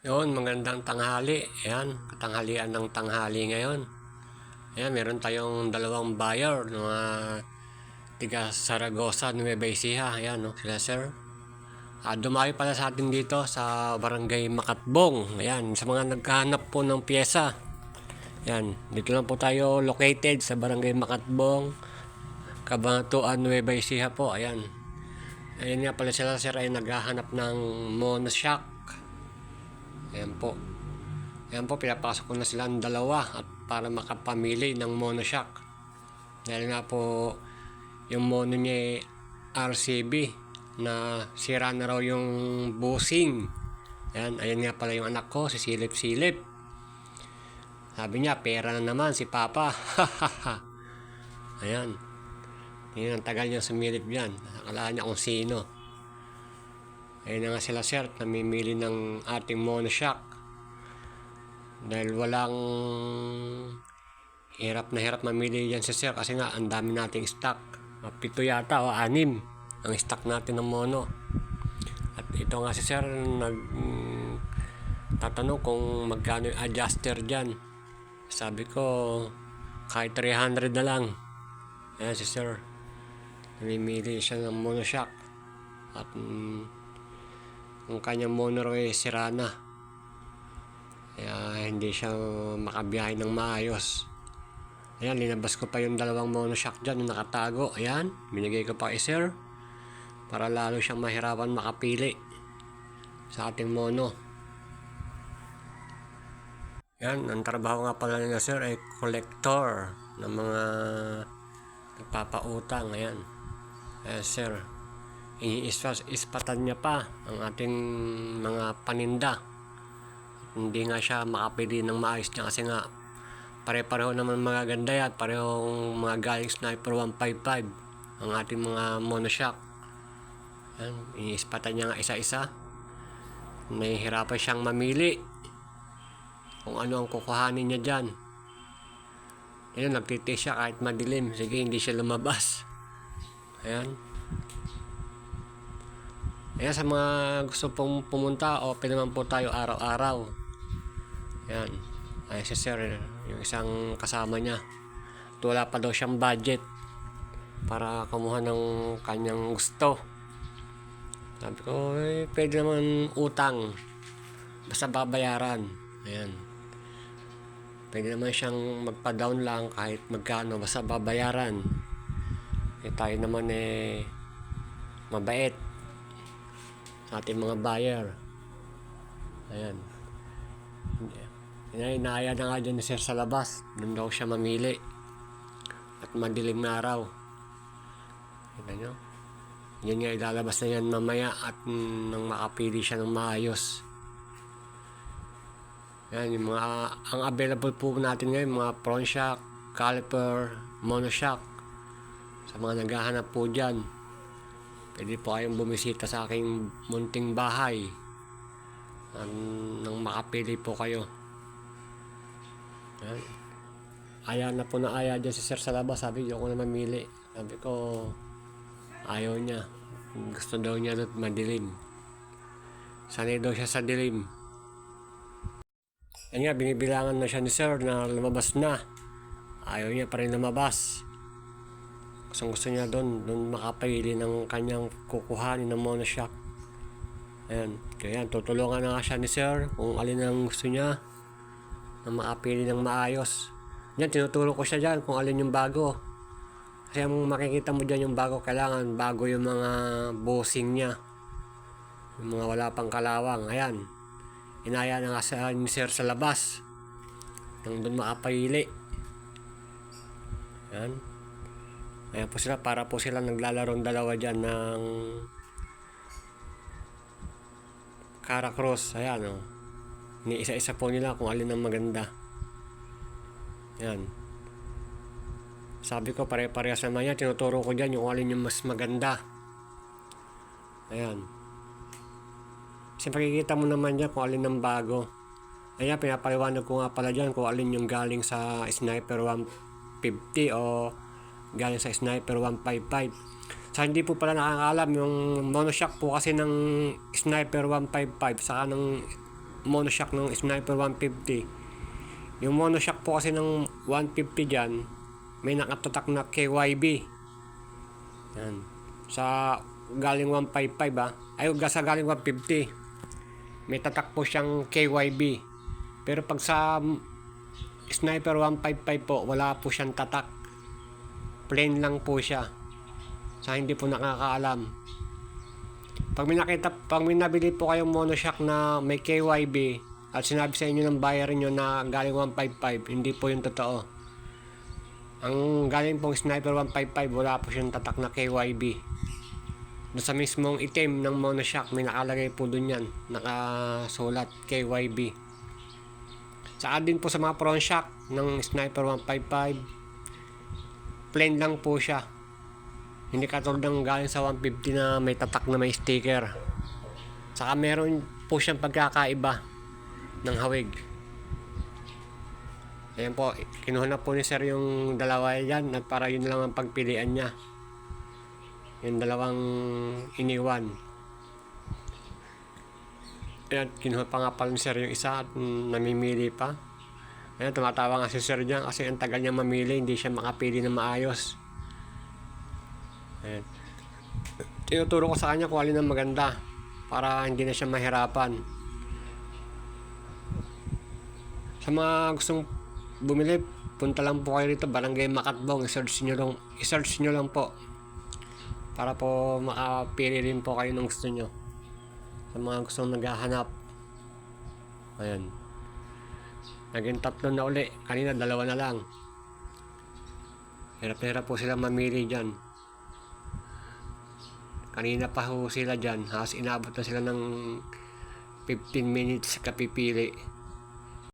Yun, magandang tanghali. Ayan, katanghalian ng tanghali ngayon. Ayan, meron tayong dalawang buyer, mga tiga Saragosa, Nueva Ecija. Ayan, no, sila sir. Dumayo pala sa atin dito sa Barangay Makatbong. Ayan, sa mga naghahanap po ng pyesa. Ayan, dito lang po tayo located sa Barangay Makatbong, Cabanatuan, Nueva Ecija po. Ayan. Ayan nga pala sila sir ay naghahanap ng monoshock. Ayan po. Ayan po, pinapasok ko na sila ang dalawa at para makapamili ng monoshock. Dahil nga po, yung mono niya RCB na sira na raw yung bushing. Ayan nga pala yung anak ko, si Silip-Silip. Sabi niya, pera na naman si Papa. Ayan. Tingnan ang tagal niya sumilip yan. Nakalaan niya kung sino. Ayan na nga sila sir, namimili ng ating monoshock. Dahil walang hirap na hirap mamili yan si sir kasi nga ang dami nating stock. 7 yata o 6 ang stock natin ng mono. At ito nga si sir tatanong kung magkano yung adjuster dyan. Sabi ko kahit 300 na lang. Ayan si sir, namimili siya ng monoshock. At ang kanyang mono raw ay sira na. Kaya hindi siya makabiyahe ng maayos. Ayan, linabas ko pa yung dalawang monoshock dyan, yung nakatago. Ayan, binigay ko pa kay sir para lalo siyang mahirapan makapili sa ating mono. Ayan, ang trabaho nga pala nila sir ay collector ng mga nagpapautang. Ayan, sir, iniispatan niya pa ang ating mga paninda. Hindi nga siya makapili ng maayos niya kasi nga pare-pareho naman mga ganda yan, parehong mga galing Sniper 155 ang ating mga monoshock. Yan, iniispatan niya nga isa-isa. Nahihirapan siyang mamili kung ano ang kukuhanin niya dyan. Ayan, nagtitiis siya kahit madilim, sige hindi siya lumabas. Ayan. Ayan, sa mga gusto pong pumunta, open naman po tayo araw-araw. Ayan, ay si sir, yung isang kasama niya, at wala pa daw siyang budget para kumuha ng kanyang gusto. Sabi ko, pwede naman utang, basta babayaran. Ayan, pwede naman siyang magpa-down lang kahit magkano, basta babayaran. Tayo naman mabait sa ating mga buyer. Ayan, inaaya na nga dyan ni sir sa labas. Doon daw siya mamili. At madilim na araw. Kita nyo? Yan nga, ilalabas na yan mamaya at nang makapili siya ng maayos. Yan, yung mga, ang available po natin ngayon, mga front shock, caliper, monoshock. Sa mga naghahanap po dyan, pwede po kayong bumisita sa aking munting bahay. Nang makapili po kayo. Yan. Aya na po na aya dyan si sir sa labas. Sabi, yung ko na mamili. Sabi ko, ayaw niya. Gusto daw niya doon madilim. Sanay daw siya sa dilim. Yan nga, binibilangan na siya ni sir na lumabas na. Ayaw niya pa rin lumabas. Gusto niya doon makapili ng kanyang kukuhanin ng monoshock. Ayan, kaya tutulungan na nga siya ni sir kung alin ang gusto niya na makapili ng maayos. Yan, tinuturo ko siya dyan kung alin yung bago. Kasi ang makikita mo dyan yung bago, kailangan bago yung mga bushing niya, yung mga wala pang kalawang. Ayan, inaya na nga sa ni sir sa labas nang doon makapili. Ayan, ayan po sila, para po sila naglalarong dalawa dyan ng Caracross. Ayan, oh. Ni-isa-isa po nila kung alin ang maganda. Yan. Sabi ko pare-parehas naman yan. Tinuturo ko dyan yung alin yung mas maganda. Ayan. Kasi makikita mo naman dyan kung alin ang bago. Ayan, pinapaliwanag ko nga pala dyan kung alin yung galing sa Sniper 150 o galing sa Sniper 155. Sa hindi po pala nakakaalam, yung monoshock po kasi ng Sniper 155 saka ng monoshock ng Sniper 150. Yung monoshock po kasi ng 150 dyan, may nakatatak na KYB. Yan. Sa galing 155 ay sa galing 150. May tatak po siyang KYB. Pero pag sa Sniper 155 po, wala po siyang tatak. Plain lang po siya. Sa hindi po nakakaalam. Pag may nabili po kayong monoshock na may KYB at sinabi sa inyo ng buyer nyo na galing 155, hindi po yung totoo. Ang galing pong Sniper 155, wala po siyang tatak na KYB. Doon sa mismong item ng monoshock, may nakalagay po doon yan. Nakasulat KYB. Saka din po sa mga front shock ng Sniper 155, plain lang po siya. Hindi katulad ng galing sa 150 na may tatak na may sticker. Saka meron po siyang pagkakaiba ng hawig. Ayan po, kinuha na po ni sir yung dalawa yan at para yun lang ang pagpilian niya. Yung dalawang iniwan. Ayan, kinuha pa nga pala ni sir yung isa at namimili pa. Ayan, tumatawa nga si sir dyan kasi ang tagal niya mamili, hindi siya makapili na maayos. Ayan. Tinuturo ko sa kanya kung alin ang maganda para hindi na siya mahirapan. Sa mga gustong bumili, punta lang po kayo rito, Barangay Makatbong. I-search nyo lang po para po makapili rin po kayo ng gusto nyo. Sa mga gustong naghahanap. Ayan. Naging 3 na uli. Kanina 2 na lang. Hirap na hirap po sila mamili dyan. Kanina pa ho sila dyan. Halos inabot na sila ng 15 minutes kapipili.